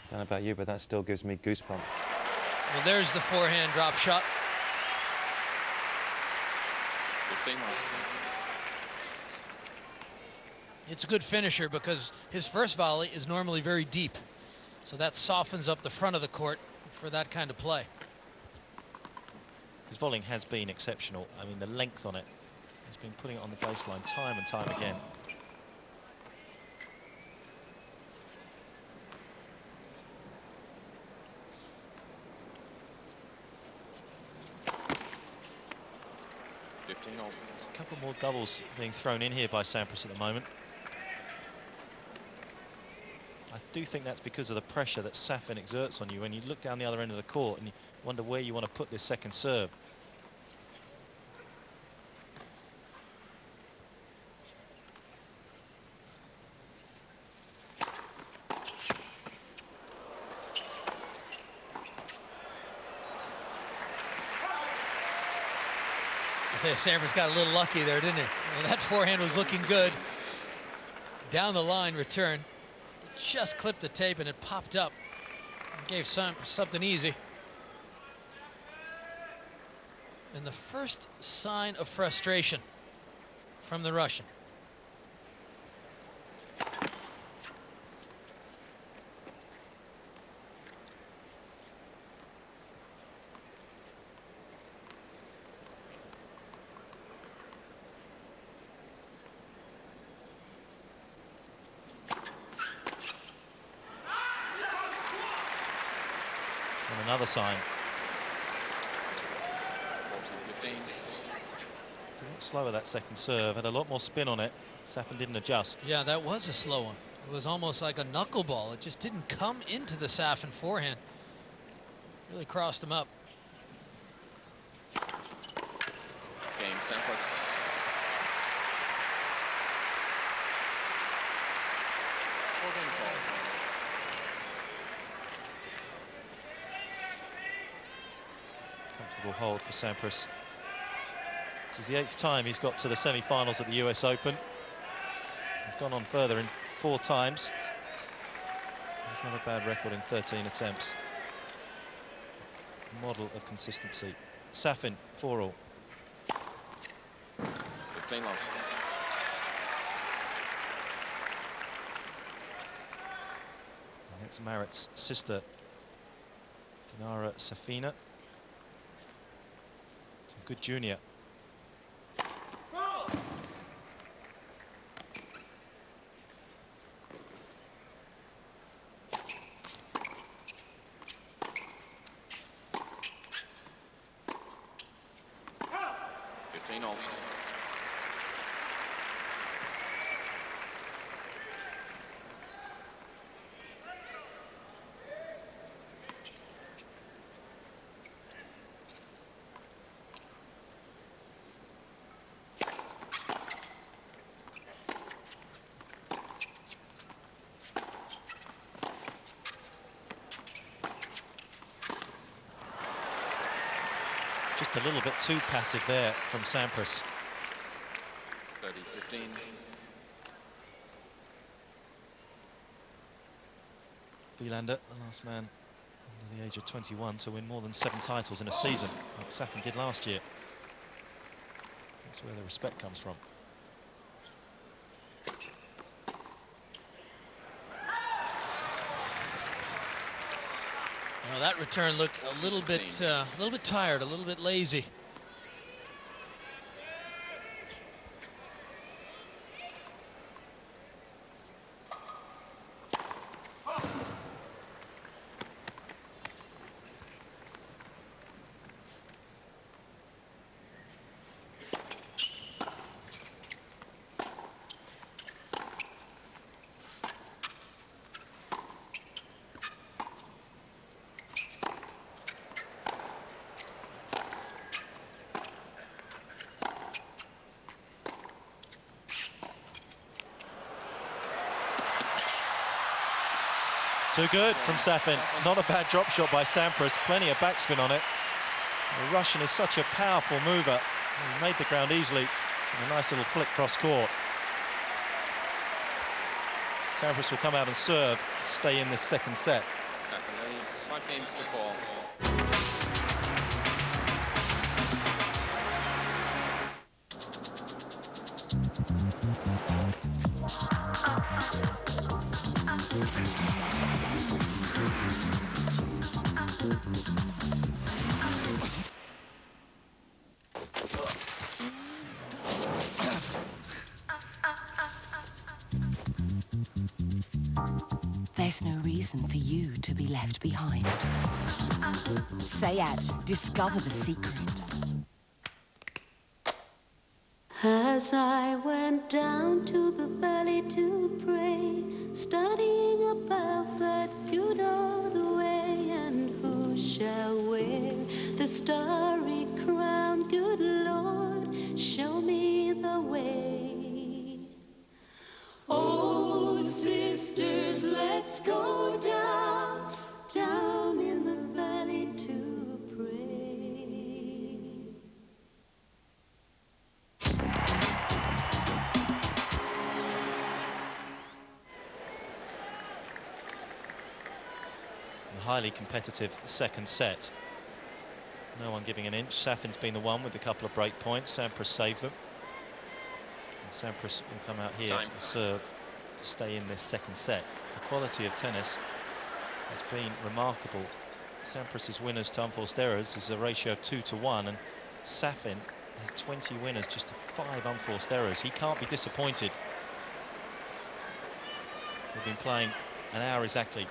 Don't know about you, but that still gives me goosebumps. Well, there's the forehand drop shot. 15 love. It's a good finisher because his first volley is normally very deep. So that softens up the front of the court for that kind of play. His volleying has been exceptional. I mean, the length on it, he's been putting it on the baseline time and time again. There's a couple more doubles being thrown in here by Sampras at the moment. I do think that's because of the pressure that Safin exerts on you when you look down the other end of the court and you wonder where you want to put this second serve. I tell you, Sampras got a little lucky there, didn't he? I mean, that forehand was looking good. Down the line return. Just clipped the tape and it popped up. It gave Sampras something easy. And the first sign of frustration from the Russian. And another sign. 14-15. A lot slower that second serve, had a lot more spin on it. Safin didn't adjust. Yeah, that was a slow one. It was almost like a knuckleball. It just didn't come into the Safin forehand. Really crossed him up. Game, Sampras. Four games all. Comfortable hold for Sampras. This is the 8th time he's got to the semi-finals at the US Open. He's gone on further in 4 times. It's not a bad record in 13 attempts. A model of consistency. Safin, 4-all. 15 love. And it's Marit's sister, Dinara Safina. Good junior. Just a little bit too passive there from Sampras. 30-15. Wielander, the last man under the age of 21 to win more than 7 titles in a season, like Safin did last year. That's where the respect comes from. Well, that return looked a little bit tired, a little bit lazy. Too good from Safin. Not a bad drop shot by Sampras. Plenty of backspin on it. The Russian is such a powerful mover. He made the ground easily. And a nice little flick cross court. Sampras will come out and serve to stay in this second set. Safin leads 5-4. There's no reason for you to be left behind. Sayat, discover the secret. As I went down to the valley to pray, studying about that good old way, and who shall wear the starry crown? Good Lord, show me the way. Oh, sisters, let's go down, down in the valley to pray. A highly competitive second set. No one giving an inch. Safin's been the one with a couple of break points. Sampras saved them. And Sampras will come out here and serve to stay in this second set. The quality of tennis has been remarkable. Sampras's winners to unforced errors is a ratio of 2-1, and Safin has 20 winners just to 5 unforced errors. He can't be disappointed. They've been playing an hour exactly.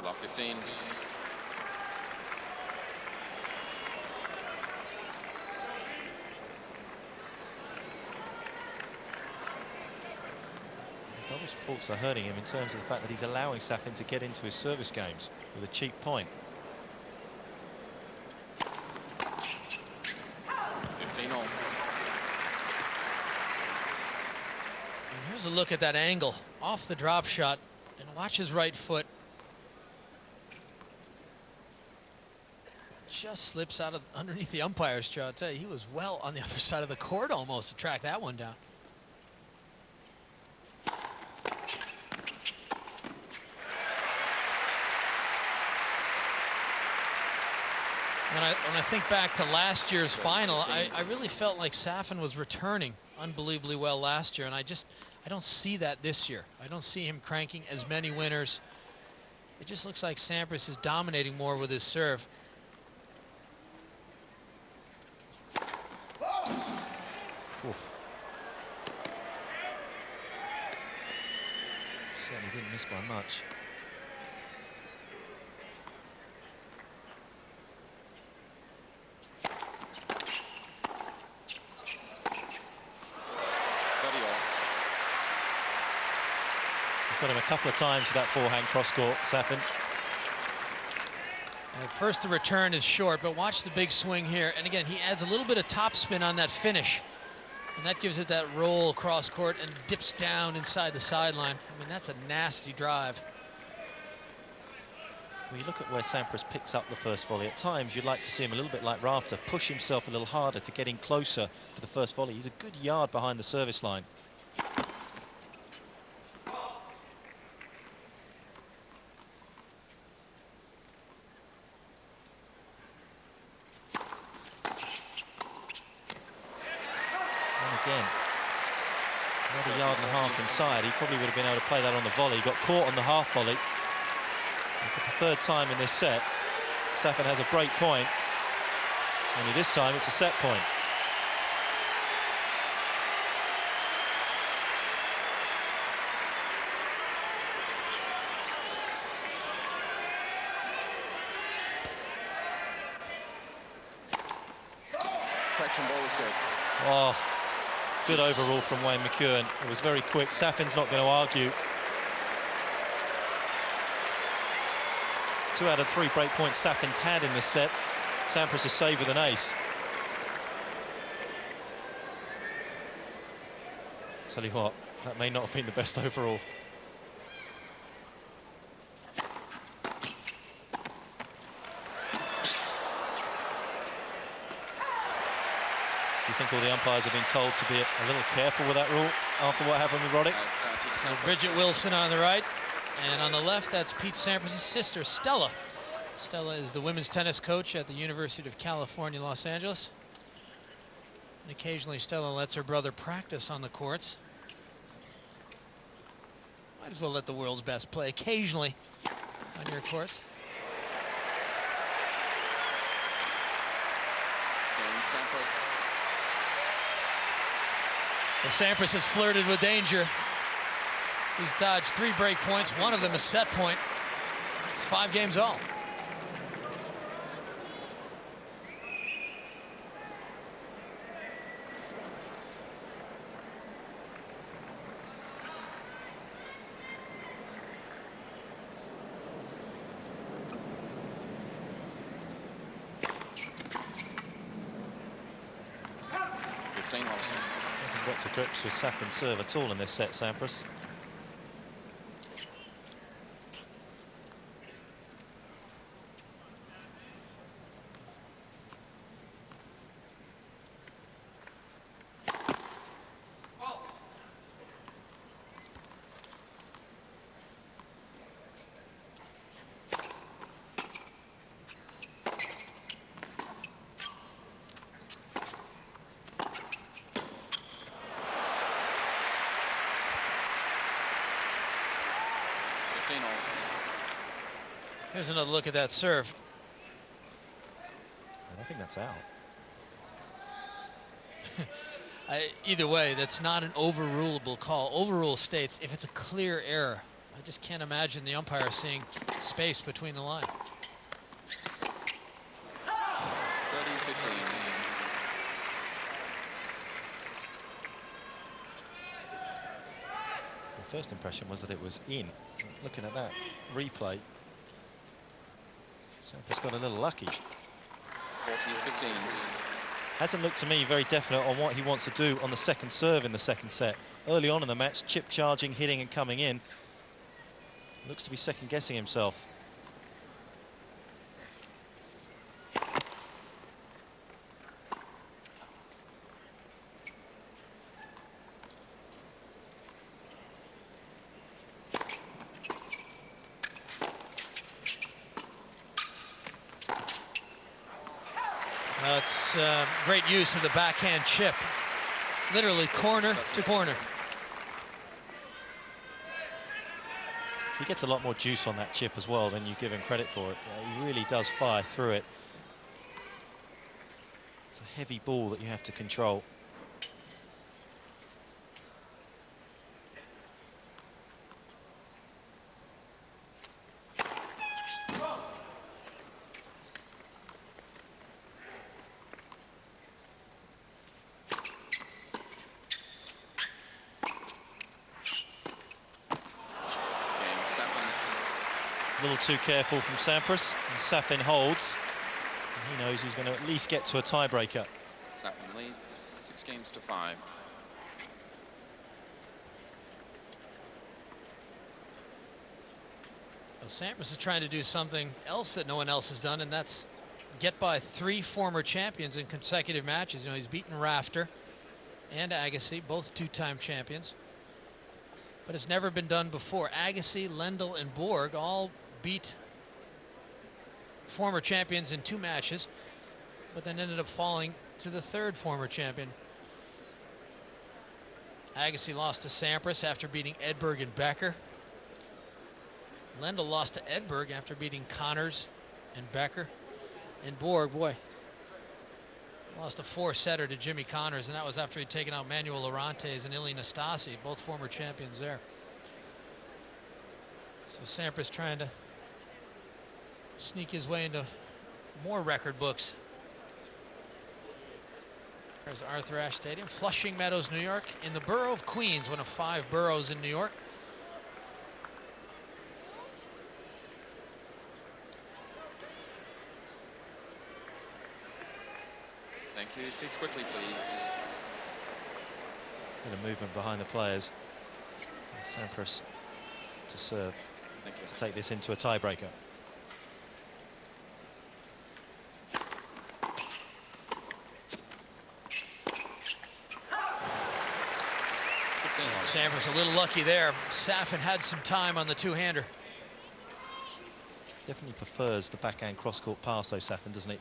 Love 15. Doubles faults are hurting him in terms of the fact that he's allowing Safin to get into his service games with a cheap point. 15 all. And here's a look at that angle off the drop shot, and watch his right foot. Just slips out of underneath the umpire's jaw. I'll tell you, he was well on the other side of the court almost to track that one down. When I think back to last year's final, I really felt like Safin was returning unbelievably well last year, and I don't see that this year. I don't see him cranking as many winners. It just looks like Sampras is dominating more with his serve. Oof. Certainly didn't miss by much. He's got him a couple of times with that forehand cross-court, Safin. First, the return is short, but watch the big swing here. And again, he adds a little bit of topspin on that finish. And that gives it that roll cross court and dips down inside the sideline. I mean, that's a nasty drive. Well, you look at where Sampras picks up the first volley. At times, you'd like to see him a little bit like Rafter, push himself a little harder to get in closer for the first volley. He's a good yard behind the service line. Again, another yard and a half inside. He probably would have been able to play that on the volley. He got caught on the half volley. And for the third time in this set, Safin has a break point. Only this time it's a set point. Correction ball was good. Oh, good overall from Wayne McEwen. It was very quick. Safin's not going to argue. 2 out of 3 break points Safin's had in this set. Sampras has saved with an ace. Tell you what, that may not have been the best overall. Do you think all the umpires have been told to be a little careful with that rule after what happened with Roddick? So Bridget Wilson on the right, and on the left, that's Pete Sampras' sister, Stella. Stella is the women's tennis coach at the University of California, Los Angeles. And occasionally Stella lets her brother practice on the courts. Might as well let the world's best play occasionally on your courts. Well, Sampras has flirted with danger. He's dodged 3 break points, one of them a set point. It's 5 games all. Hasn't got to grips with Safin's serve at all in this set, Sampras. Here's another look at that serve. And I think that's out. Either way, that's not an overrulable call. Overrule states if it's a clear error. I just can't imagine the umpire seeing space between the line. 30-15. The first impression was that it was in. Looking at that replay, Sampras got a little lucky. 40-15. Hasn't looked to me very definite on what he wants to do on the second serve in the second set. Early on in the match, chip charging, hitting and coming in. Looks to be second guessing himself. It's great use of the backhand chip. Literally corner to corner. He gets a lot more juice on that chip as well than you give him credit for it. Yeah, he really does fire through it. It's a heavy ball that you have to control. A little too careful from Sampras, and Safin holds. And he knows he's going to at least get to a tiebreaker. Safin leads 6-5. Well, Sampras is trying to do something else that no one else has done, and that's get by 3 former champions in consecutive matches. You know, he's beaten Rafter and Agassi, both 2-time champions. But it's never been done before. Agassi, Lendl, and Borg all beat former champions in 2 matches, but then ended up falling to the 3rd former champion. Agassi lost to Sampras after beating Edberg and Becker. Lendl lost to Edberg after beating Connors and Becker. And Borg, boy, lost a 4-setter to Jimmy Connors, and that was after he'd taken out Manuel Orantes and Ili Nastasi, both former champions there. So Sampras trying to sneak his way into more record books. There's Arthur Ashe Stadium, Flushing Meadows, New York, in the borough of Queens, one of 5 boroughs in New York. Thank you. Seats quickly, please. Bit of movement behind the players. And Sampras to serve Thank you. to take this into a tiebreaker. Sampras a little lucky there. Safin had some time on the two-hander. Definitely prefers the backhand cross-court pass, though, Safin, doesn't he?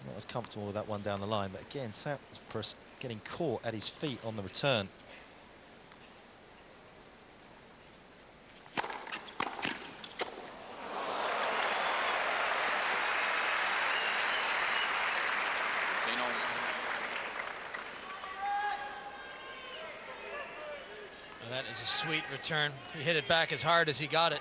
Not as comfortable with that one down the line. But again, Sampras getting caught at his feet on the return. And that is a sweet return. He hit it back as hard as he got it.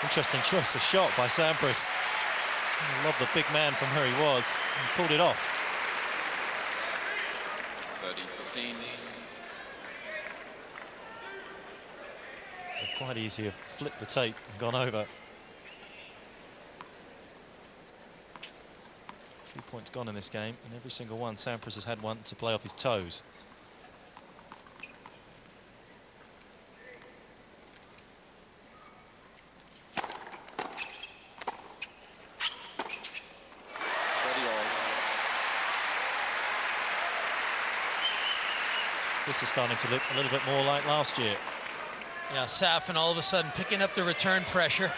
Interesting choice of shot by Sampras. I love the big man from where he was. He pulled it off. 30-15. Quite easy to flip the tape and gone over. A few points gone in this game, and every single one Sampras has had one to play off his toes. This is starting to look a little bit more like last year. Yeah, Safin all of a sudden picking up the return pressure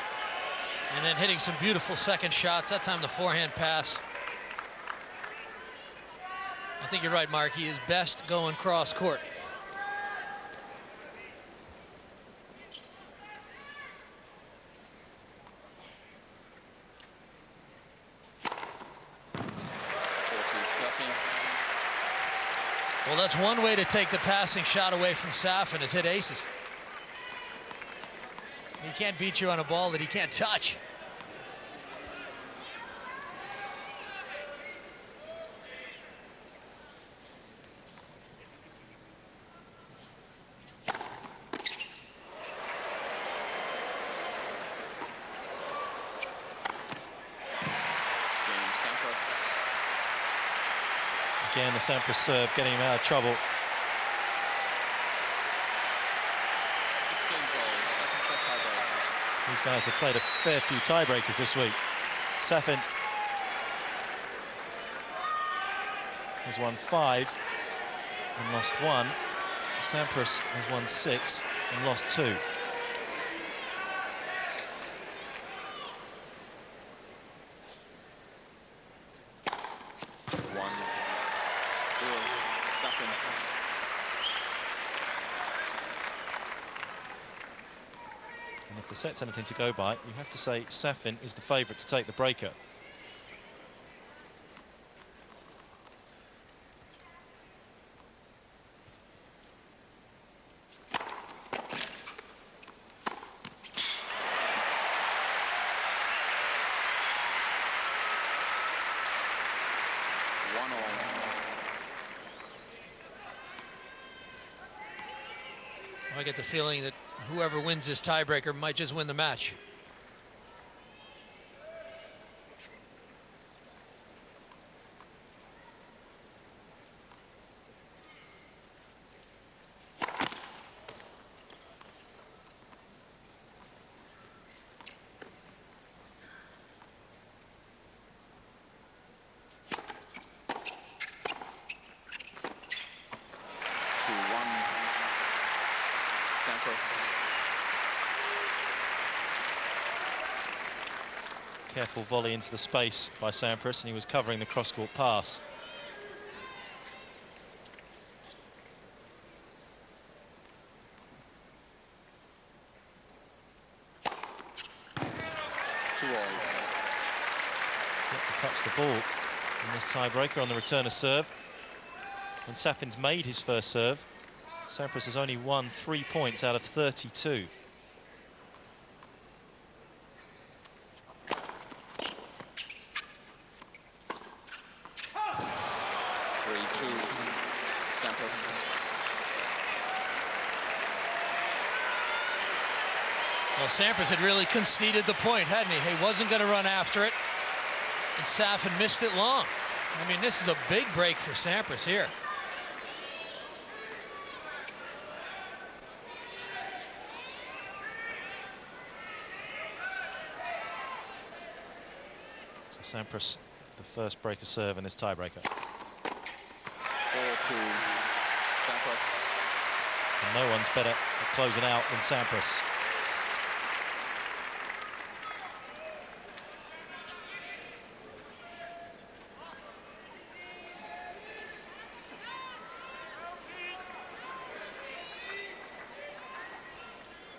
and then hitting some beautiful second shots. That time the forehand pass. I think you're right, Mark. He is best going cross court. Well, that's one way to take the passing shot away from Safin, is hit aces. He can't beat you on a ball that he can't touch. Again, the Sampras serve getting him out of trouble. 6 games old, second set tiebreaker. These guys have played a fair few tiebreakers this week. Safin has won 5 and lost 1. Sampras has won 6 and lost 2. And if the set's anything to go by, you have to say Safin is the favourite to take the breaker. I get the feeling that whoever wins this tiebreaker might just win the match. Careful volley into the space by Sampras, and he was covering the cross-court pass. Yet to touch the ball. in this tiebreaker on the return of serve. When Safin's made his first serve, Sampras has only won 3 points out of 32. Sampras. Well, Sampras had really conceded the point, hadn't he? He wasn't going to run after it, and Safin missed it long. I mean, this is a big break for Sampras here. So Sampras, the first breaker serve in this tiebreaker. 4-2, Sampras. And no one's better at closing out than Sampras.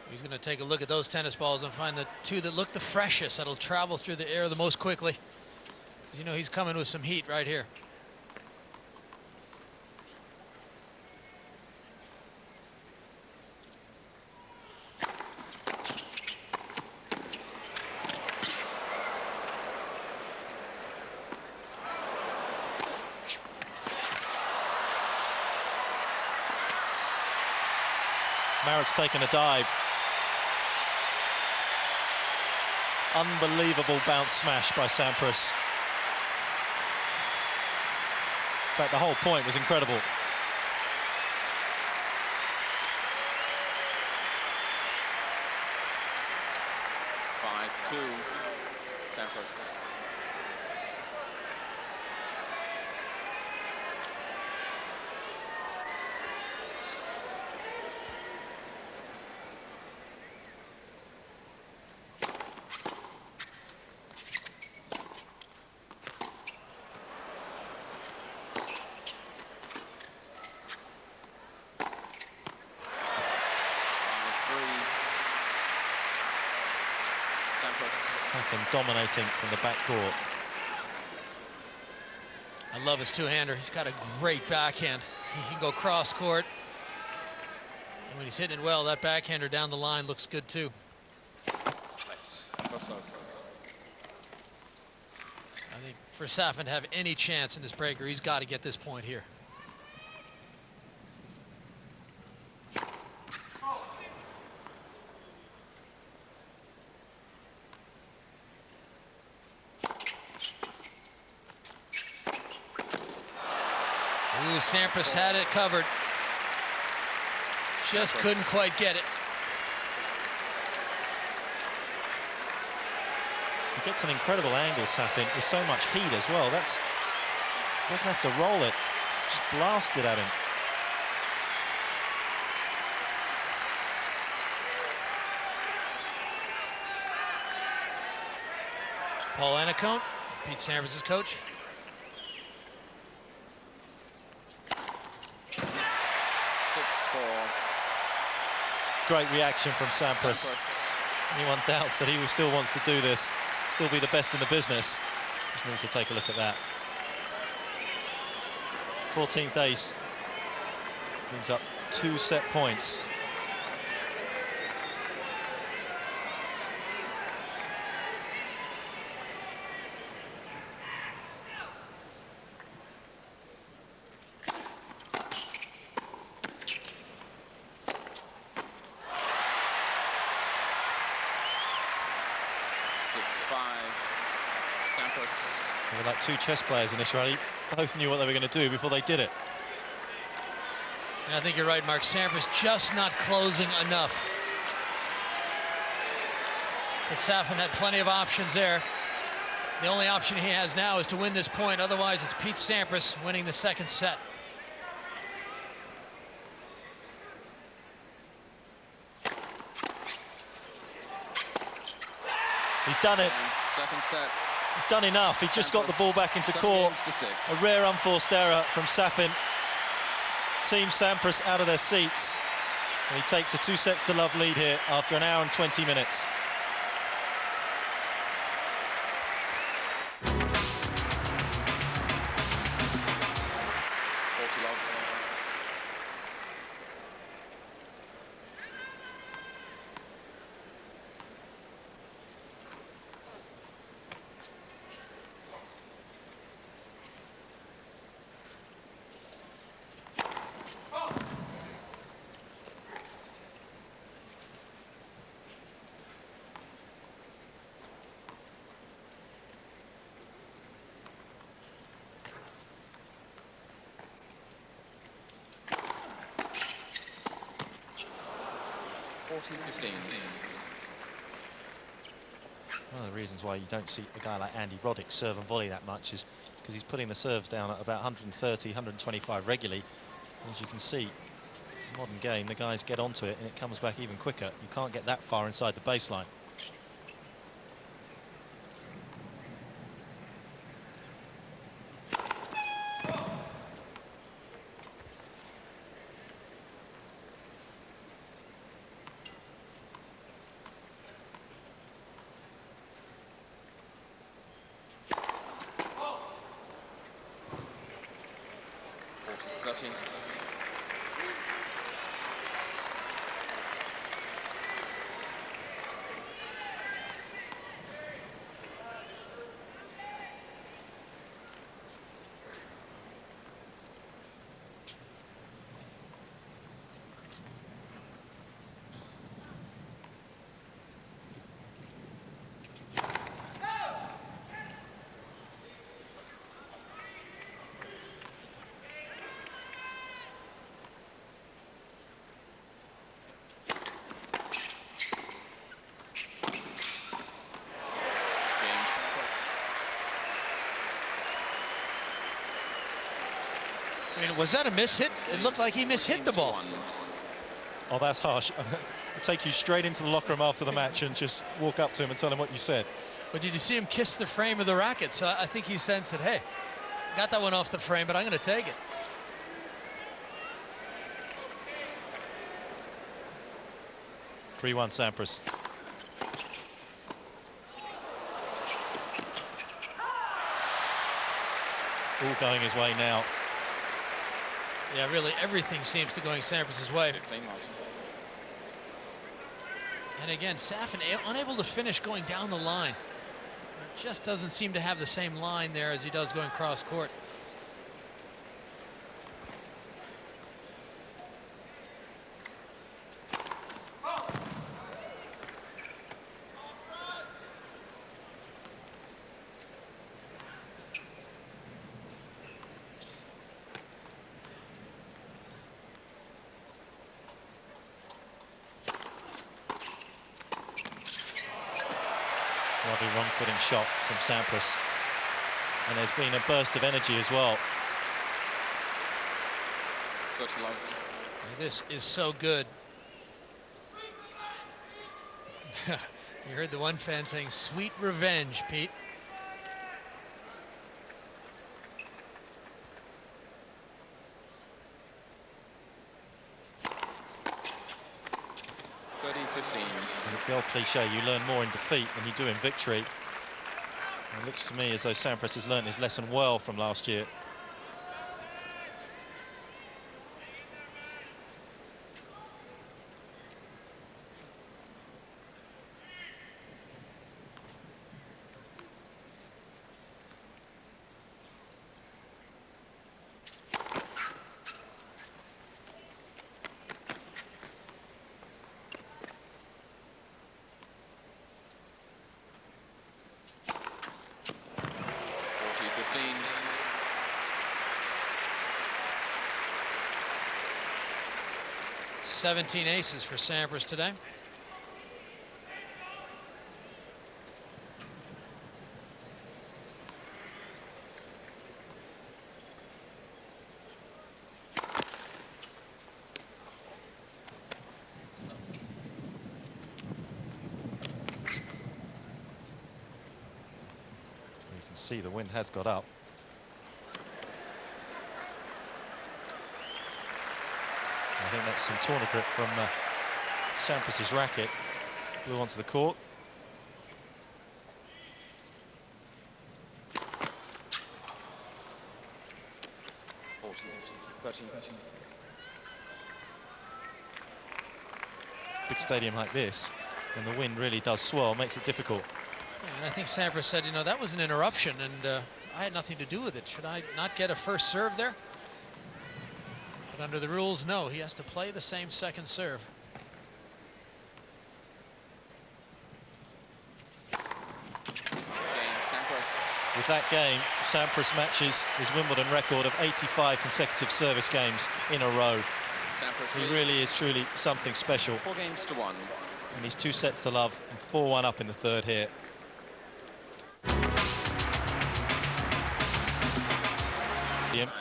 He's going to take a look at those tennis balls and find the two that look the freshest, that'll travel through the air the most quickly. 'Cause you know he's coming with some heat right here. Marat's taken a dive. Unbelievable bounce smash by Sampras. In fact, the whole point was incredible. Sampras. Safin dominating from the backcourt. I love his two-hander. He's got a great backhand. He can go cross-court. And when he's hitting it well, that backhander down the line looks good too. Nice. I think for Safin to have any chance in this breaker, he's got to get this point here. Ooh, Sampras had it covered. Just couldn't quite get it. He gets an incredible angle, Safin, with so much heat as well. He doesn't have to roll it. It's just blasted at him. Paul Annacone, Pete Sampras' coach. Great reaction from Sampras. Anyone doubts that he still wants to do this, still be the best in the business, just needs to take a look at that. 14th ace brings up 2 set points. There were like 2 chess players in this rally. Both knew what they were going to do before they did it. And I think you're right, Mark. Sampras just not closing enough. But Safin had plenty of options there. The only option he has now is to win this point. Otherwise, it's Pete Sampras winning the second set. He's done it. Second set. He's done enough. He's just got the ball back into court. A rare unforced error from Safin. Team Sampras out of their seats. And he takes a 2-sets-to-love lead here after an hour and 20 minutes. 14-15. One of the reasons why you don't see a guy like Andy Roddick serve and volley that much is because he's putting the serves down at about 130, 125 regularly. As you can see, in the modern game, the guys get onto it and it comes back even quicker. You can't get that far inside the baseline. I mean, was that a mishit? It looked like he mishit the ball. Oh, that's harsh. I'll take you straight into the locker room after the match and just walk up to him and tell him what you said. But did you see him kiss the frame of the racket? So I think he sensed that, hey, got that one off the frame, but I'm going to take it. (3-1) Sampras. All going his way now. Yeah, really, everything seems to going Sampras's way. And again, Safin unable to finish going down the line. He just doesn't seem to have the same line there as he does going cross court. Lovely wrong-footing shot from Sampras. And there's been a burst of energy as well. This is so good. You heard the one fan saying, "Sweet revenge, Pete." And it's the old cliche, you learn more in defeat than you do in victory. And it looks to me as though Sampras has learned his lesson well from last year. "17 aces for Sampras today. You can see the wind has got up. I think that's some tourniquet from Sampras's racket. Blew onto the court. Big stadium like this, and the wind really does swirl, makes it difficult. Yeah, and I think Sampras said, you know, that was an interruption, and I had nothing to do with it. Should I not get a first serve there? But under the rules, no, he has to play the same second serve. With that game, Sampras matches his Wimbledon record of 85 consecutive service games in a row. Sampras He leads really is truly something special. 4 games to 1. And he's 2 sets to love and 4-1 up in the third here.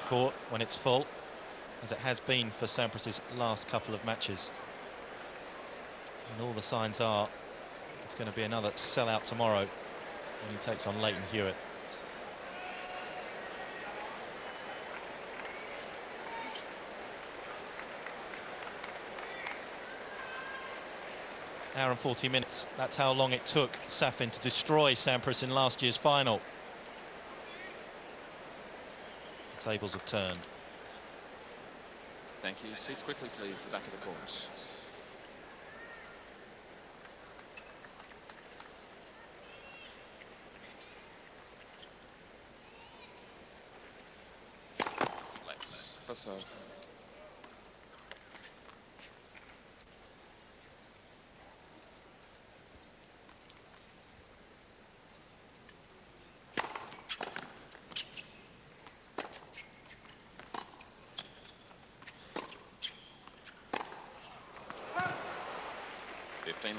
Court when it's full, as it has been for Sampras's last couple of matches. And all the signs are it's going to be another sellout tomorrow when he takes on Leighton Hewitt. Hour and 40 minutes. That's how long it took Safin to destroy Sampras in last year's final. The tables have turned. Thank you. Seats quickly, please, the back of the court. Let's for serve.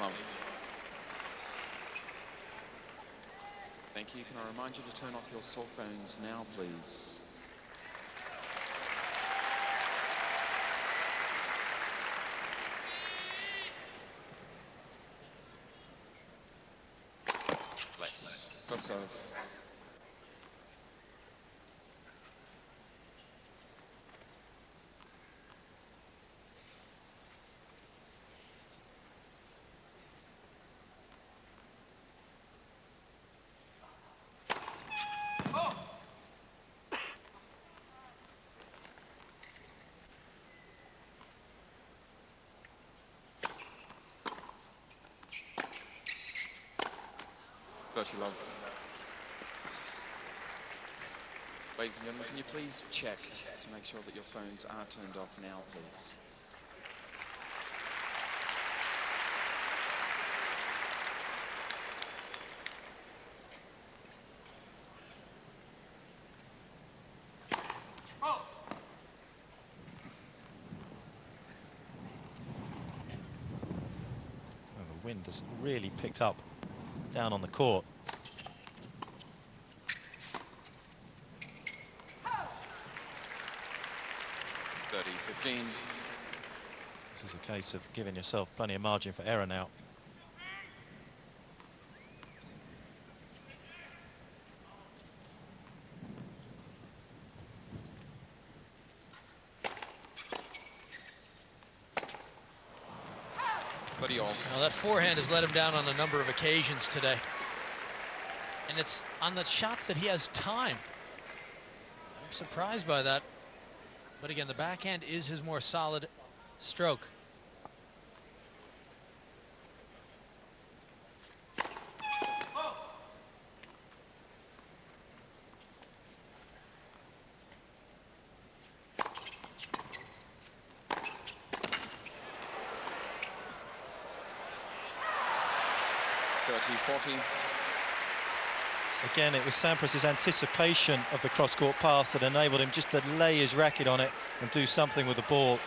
Long. Thank you. Can I remind you to turn off your cell phones now, please? Let's for serve. Love. Ladies and gentlemen, can you please check to make sure that your phones are turned off now, please? Well, the wind has really picked up down on the court. This is a case of giving yourself plenty of margin for error now. Now that forehand has let him down on a number of occasions today. And it's on the shots that he has time. I'm surprised by that. But again, the backhand is his more solid stroke. Again, it was Sampras's anticipation of the cross-court pass that enabled him just to lay his racket on it and do something with the ball.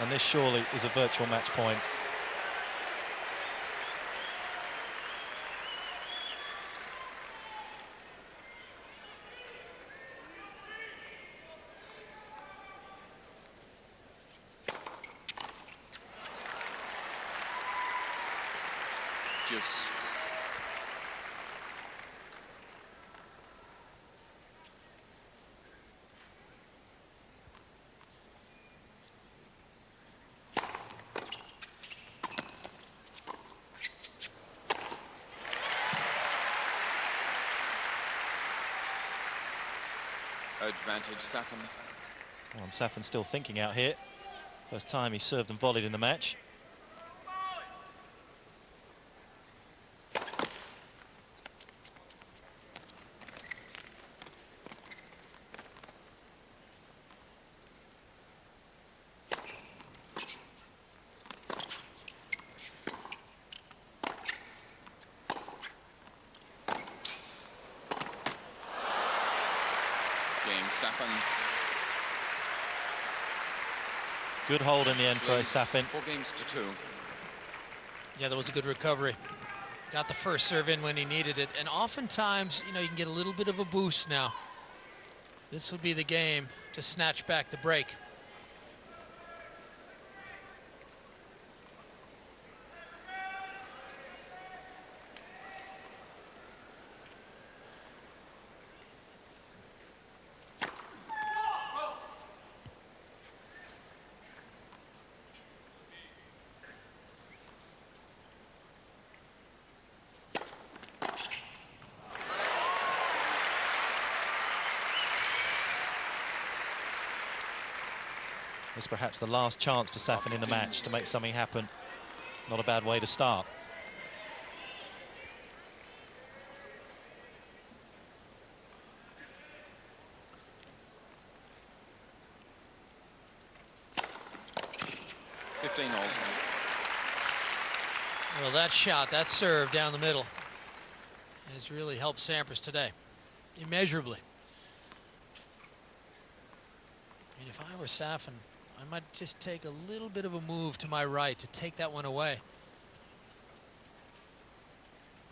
And this surely is a virtual match point. Juice. Advantage, Safin. Well, and Safin still thinking out here. First time he served and volleyed in the match. Good hold in the end for Leads Safin. 4-2. Yeah, that was a good recovery. Got the first serve in when he needed it. And oftentimes, you know, you can get a little bit of a boost now. This would be the game to snatch back the break. It's perhaps the last chance for Safin in the match to make something happen. Not a bad way to start. Well, that shot, that serve down the middle has really helped Sampras today, immeasurably. I mean, if I were Safin, I might just take a little bit of a move to my right to take that one away.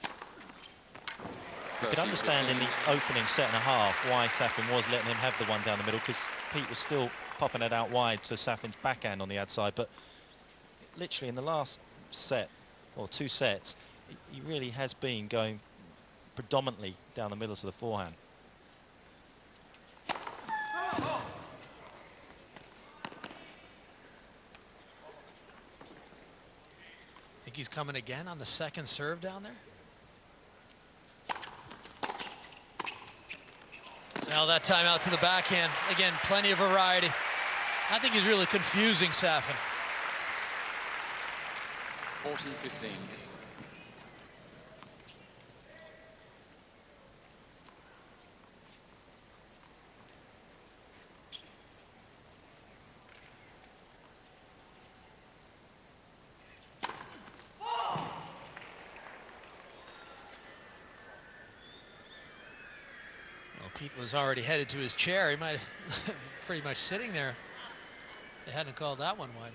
You could understand in the opening set and a half why Safin was letting him have the one down the middle, because Pete was still popping it out wide to Safin's backhand on the outside. But literally in the last set, or 2 sets, he really has been going predominantly down the middle to the forehand. Think he's coming again on the second serve down there? Now that time out to the backhand. Again, plenty of variety. I think he's really confusing Safin. 40-15. Pete was already headed to his chair. He might have pretty much sitting there. They hadn't called that one wide.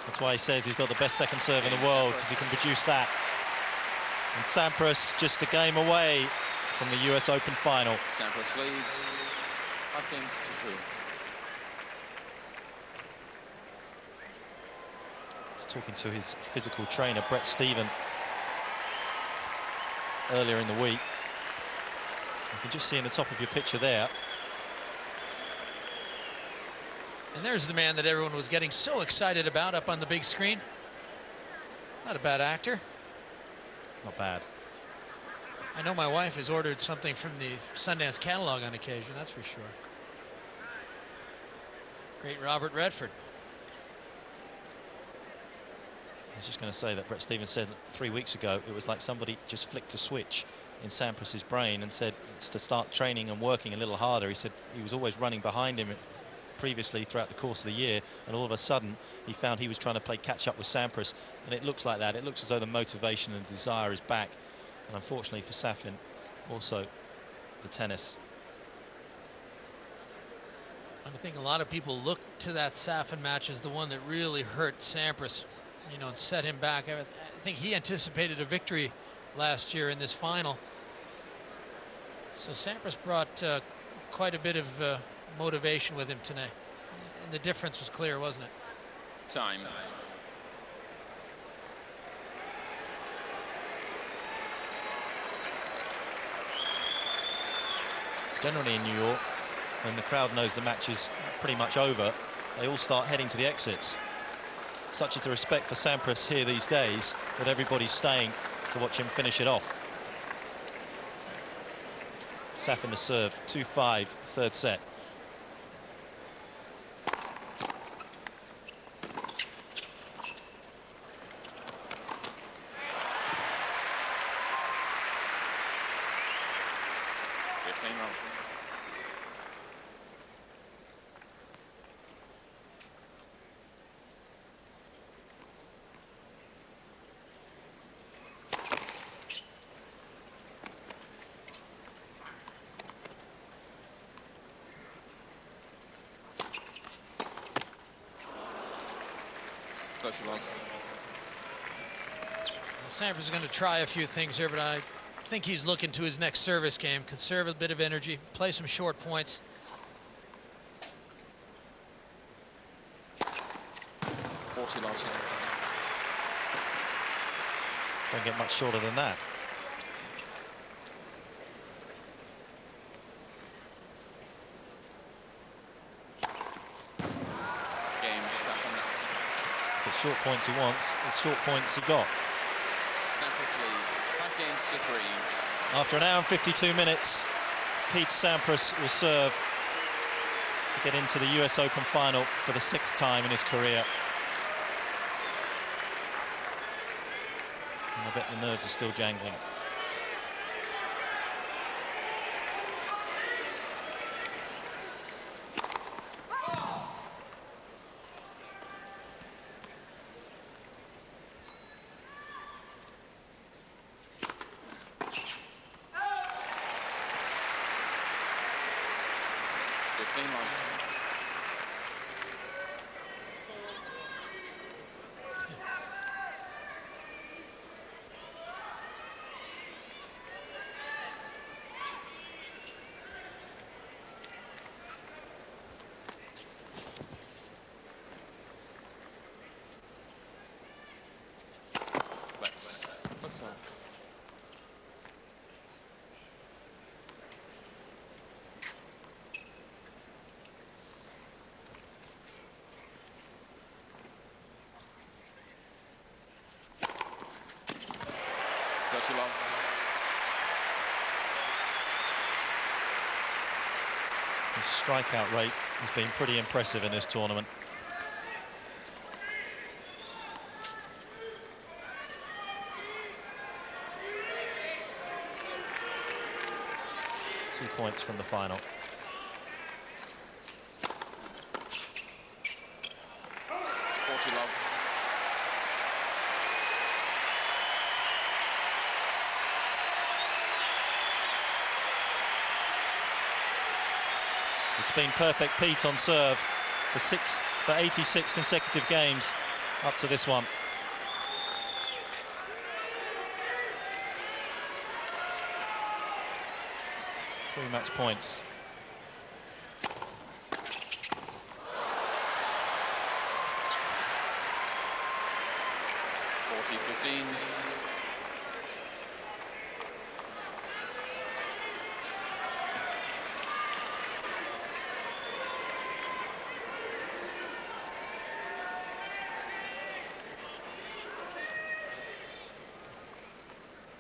That's why he says he's got the best second serve in the world, because he can produce that. And Sampras just a game away from the US Open final. Sampras leads 5-2. He's talking to his physical trainer, Brett Stephen, earlier in the week. You can just see in the top of your picture there. And there's the man that everyone was getting so excited about up on the big screen. Not a bad actor. Not bad. I know my wife has ordered something from the Sundance catalog on occasion, that's for sure. Great Robert Redford. I was just going to say that Brett Stevens said 3 weeks ago it was like somebody just flicked a switch in Sampras's brain and said it's to start training and working a little harder. He said he was always running behind him previously throughout the course of the year, and all of a sudden he found he was trying to play catch up with Sampras, and it looks like that. It looks as though the motivation and desire is back, and unfortunately for Safin, also the tennis. I think a lot of people look to that Safin match as the one that really hurt Sampras, you know, and set him back. I think he anticipated a victory last year in this final. So Sampras brought quite a bit of motivation with him tonight. And the difference was clear, wasn't it? Time. Generally in New York, when the crowd knows the match is pretty much over, they all start heading to the exits. Such is the respect for Sampras here these days that everybody's staying to watch him finish it off. Safin to serve, 2-5, third set. Well, Sampras is going to try a few things here, but I think he's looking to his next service game. Conserve a bit of energy, play some short points. 40 love. Don't get much shorter than that. Game safin. The short points he wants, the short points he got. Sampras leads 5 games to 3. After an hour and 52 minutes, Pete Sampras will serve to get into the US Open final for the 6th time in his career. And I bet the nerves are still jangling. His strikeout rate has been pretty impressive in this tournament. Two points from the final. It's been perfect Pete on serve for 86 consecutive games up to this one. Three match points.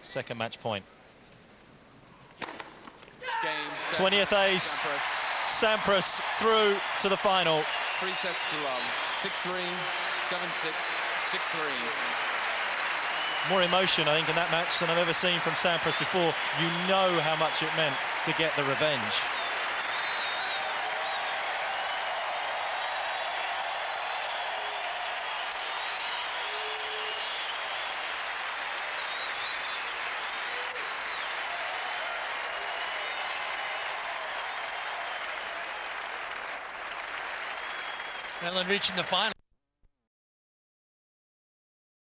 Second match point. 20th ace. Sampras through to the final. 3 sets to love. 6-3, 7-6, 6-3. More emotion, I think, in that match than I've ever seen from Sampras before. You know how much it meant to get the revenge. Netherlands reaching the final.